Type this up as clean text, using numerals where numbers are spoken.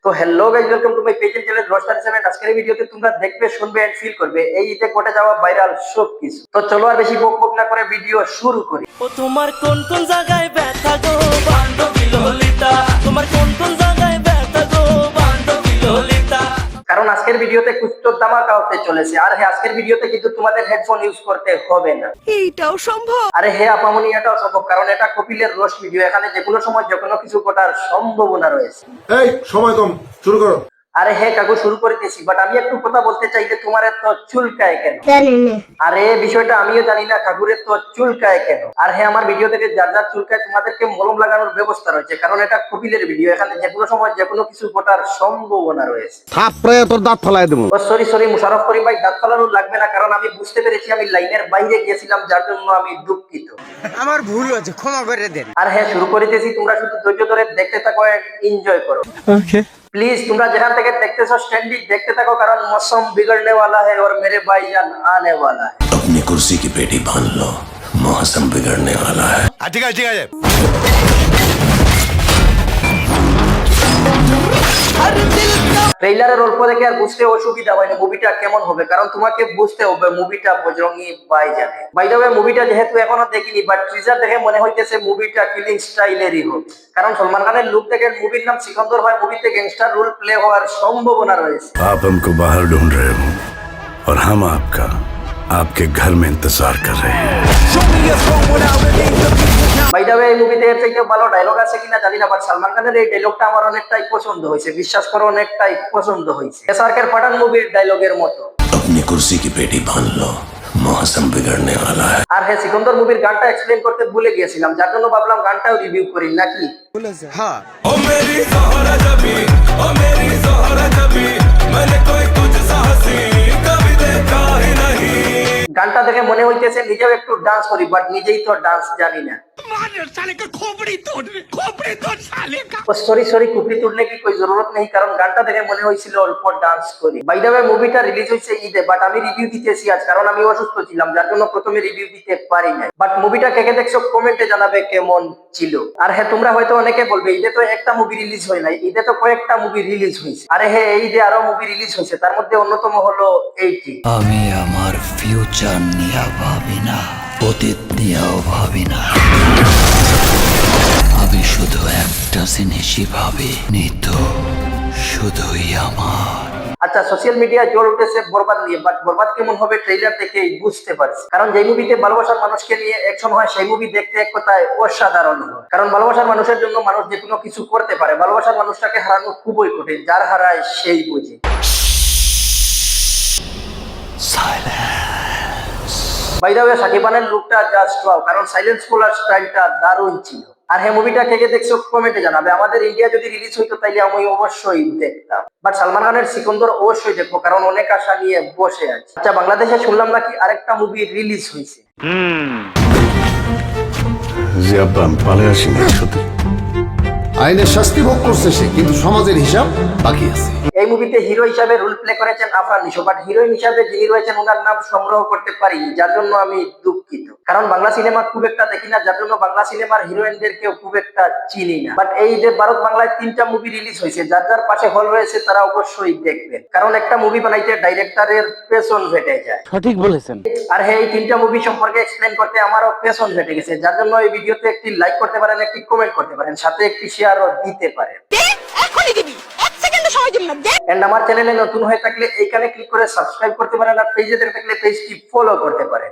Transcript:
তো hello guys, welcome to my page and channel roaster 7। আজকের এই ভিডিওতে তোমরা দেখবে, শুনবে এন্ড ফিল করবে এই ঈদে ঘটে যাওয়া ভাইরাল সব কিছু। তো চলো আর বেশি বক বক না করে ভিডিও শুরু করি। ও তোমার কোন কোন জায়গায় ব্যথা গো বান্ধবী ললিতা, তোমার কোন কোন জায়গায় ব্যথা গো বান্ধবী ললিতা। কারণ আজকের ভিডিওতে কুছ ধামাকা হতে চলেছে। আর হ্যাঁ, আজকের ভিডিওতে কিন্তু তোমাদের হেডফোন ইউজ করতে হবে না। এইটাও সম্ভব? আরে হ্যাঁ আপামনি, এটাও সম্ভব, কারণ এটা কপিলের রোস্ট ভিডিও। এখানে যে কোনো সময় যে কোনো কিছু ঘটার সম্ভাবনা রয়েছে। এই সময় কম, শুরু করো। আরে হ্যাঁ কাকু, শুরু করিতেছি, বাট আমি একটু কথা বলতে চাই যে তোমার এত চুলকায় কেন? আরে বিষয়টা আমিও জানি না, কাকুরের তো চুলকায় কেন। আর হ্যাঁ, আমার ভিডিও থেকে যার যার চুলকায় তোমাদেরকে মলম লাগানোর ব্যবস্থা রয়েছে, কারণ এটা কপিলের ভিডিও। এখানে যে কোনো সময় যে কোনো কিছু ঘটার সম্ভাবনা রয়েছে। থাপড়ে তোর দাঁত ফলাই দেবো। ও সরি মুশারফ করিম ভাই, দাঁত ফালানো লাগবে না, কারণ আমি বুঝতে পেরেছি আমি লাইনের বাইরে গিয়েছিলাম, যার জন্য আমি দুঃখিত। আমার ভুল হয়েছে, ক্ষমা করে দেন। আর হ্যাঁ, শুরু করিতেছি, তোমরা শুধু ধৈর্য ধরে দেখতে থাকো, এনজয় করো। প্লিজ তোমরা যেখান থেকে দেখতেছো স্ট্যান্ডি দেখতে থাকো, কারণ मौसम बिगड़ने वाला है और मेरे भाईजान आने वाला है। अपनी कुर्सी की पेटी बांध लो, मौसम बिगड़ने वाला है। ঠিক আছে। ট্রেইলারের অল্প দেখে আর বুঝতে অসুবিধা হয় না মুভিটা কেমন হবে, কারণ তোমাকে বুঝতে হবে মুভিটা বজরঙ্গি ভাইজান। বাই দ্য ওয়ে, মুভিটা যেহেতু এখনো দেখিনি, বাট টিজার দেখে মনে হইতেছে মুভিটা কিলিং স্টাইলেরই হবে, কারণ সলমান খানের লুক দেখে মুভির নাম সিকন্দর ভাই, মুভিতে গ্যাংস্টার রোল প্লে হওয়ার সম্ভাবনা রয়েছে। आप हमको बाहर ढूंढ रहे हो और हम आपका आपके घर में इंतजार कर रहे हैं। বাই দ্য ওয়ে, এই মুভিতে এর থেকে ভালো ডায়লগ আছে কিনা জানি না, বাট সালমান খানের এই ডায়লগটা আমার অনেকটাই পছন্দ হয়েছে, বিশ্বাস করো অনেকটাই পছন্দ হয়েছে। এসআরকের পাঠান মুভির ডায়লগের মতো। अपनी कुर्सी की पेटी बांध लो, मौसम बिगड़ने वाला है। আর হ্যাঁ, সিকন্দর মুভির গানটা এক্সপ্লেন করতে ভুলে গিয়েছিলাম, যার জন্য ভাবলাম গানটাও রিভিউ করি নাকি। হ্যাঁ, ও মেরি জহরা জবি, ও মেরি জহরা জবি, मैंने कोई तुझसा हंसी कभी देखा ही नहीं। গানটা দেখে মনে হইতেছে নিজেও একটু ডান্স করি, বাট নিজেই তো ডান্স জানি না। সরি কুপড়ি তুলনে কি কোई জরুরত নেই, কারণ গানটা দেখে মনে হয়েছিল অল্প ডান্স করি। বাই দ্য ওয়ে, মুভিটা রিলিজ হয়েছে ঈদে, বাট আমি রিভিউ দিতেছি আজ, কারণ আমি অসুস্থ ছিলাম, যার জন্য প্রথমে রিভিউ দিতে পারি নাই। বাট মুভিটা কে কে দেখছো কমেন্টে জানাবে কেমন ছিল। আর হ্যাঁ, তোমরা হয়তো অনেকে বলবে ঈদে তো একটা মুভি রিলিজ হয় নাই, ঈদে তো কয়েকটা মুভি রিলিজ হয়েছে। আরে হ্যাঁ, এই ঈদে আরো মুভি রিলিজ হয়েছে, তার মধ্যে অন্যতম হলো এইটি। আমি আমার ফিউচার নিয়ে ভাবি না, অতীত নিয়েও ভাবি না, আমি শুধু একটা জিনিসই ভাবি, নিতো শুধুই আমার। আচ্ছা, সোশ্যাল মিডিয়া জল উঠেছে বরবাদ নিয়ে, বাট বরবাদ কেমন হবে ট্রেইলার দেখেই বুঝতে পারছি, কারণ যে মুভিতে ভালোবাসার মানুষকে নিয়ে অ্যাকশন হয়, সেই মুভি দেখতে এক কথায় অসাধারণ হয়। কারণ ভালোবাসার মানুষের জন্য মানুষ যে কোনো কিছু করতে পারে, ভালোবাসার মানুষটাকে হারানো খুবই কঠিন, যার হারায় সেই বুঝে। বাই দ্য ওয়ে, সাকিব খানের লুকটা জাস্ট ওয়াও, কারণ সাইলেন্স বলার স্টাইলটা দারুণ ছিল। আর হ্যাঁ, মুভিটা কে কে দেখছো কমেন্টে জানাবে। আমাদের ইন্ডিয়া যদি রিলিজ হইতো তাইলে আমি অবশ্যই দেখতাম, বাট সালমান খানের সিকন্দর অবশ্যই দেখবো, কারণ অনেক আশা নিয়ে বসে আছে। আচ্ছা, বাংলাদেশে শুনলাম নাকি আরেকটা মুভি রিলিজ হয়েছে। পালে আসিনি, সত্যি আইনের শাস্তি ভোগ করছে সে, কিন্তু সমাজের হিসাব বাকি আছে। এই মুভিতে হিরো হিসাবে রোল প্লে করেছেন আফরান নিশো, বাট হিরোইন হিসাবে যিনি রয়েছেন ওনার নাম সংগ্রহ করতে পারি, যার জন্য আমি দুঃখিত। কারণ বাংলা সিনেমা খুব একটা দেখি না, যার জন্য বাংলা সিনেমার হিরোইনদেরকেও খুব একটা চিনি না। বাট এই যে ভারত বাংলায় 3টা মুভি রিলিজ হয়েছে, যার যার পাশে হল রয়েছে তারা অবশ্যই দেখবেন, কারণ একটা মুভি বানাইতে ডাইরেক্টরের পেছন ফেটে যায়। সঠিক বলেছেন। আর হ্যাঁ, এই 3টা মুভি সম্পর্কে এক্সপ্লেন করতে আমারও পেছন ফেটে গেছে, যার জন্য এই ভিডিওতে একটি লাইক করতে পারেন, একটি কমেন্ট করতে পারেন, সাথে একটি শেয়ারও দিতে পারেন। এখনই দিবি, এক সেকেন্ড সময় দিবি না। এন্ড আমার চ্যানেলে নতুন হয়ে থাকলে এইখানে ক্লিক করে সাবস্ক্রাইব করতে পারেন, আর পেজে থাকলে পেজটি ফলো করতে পারেন।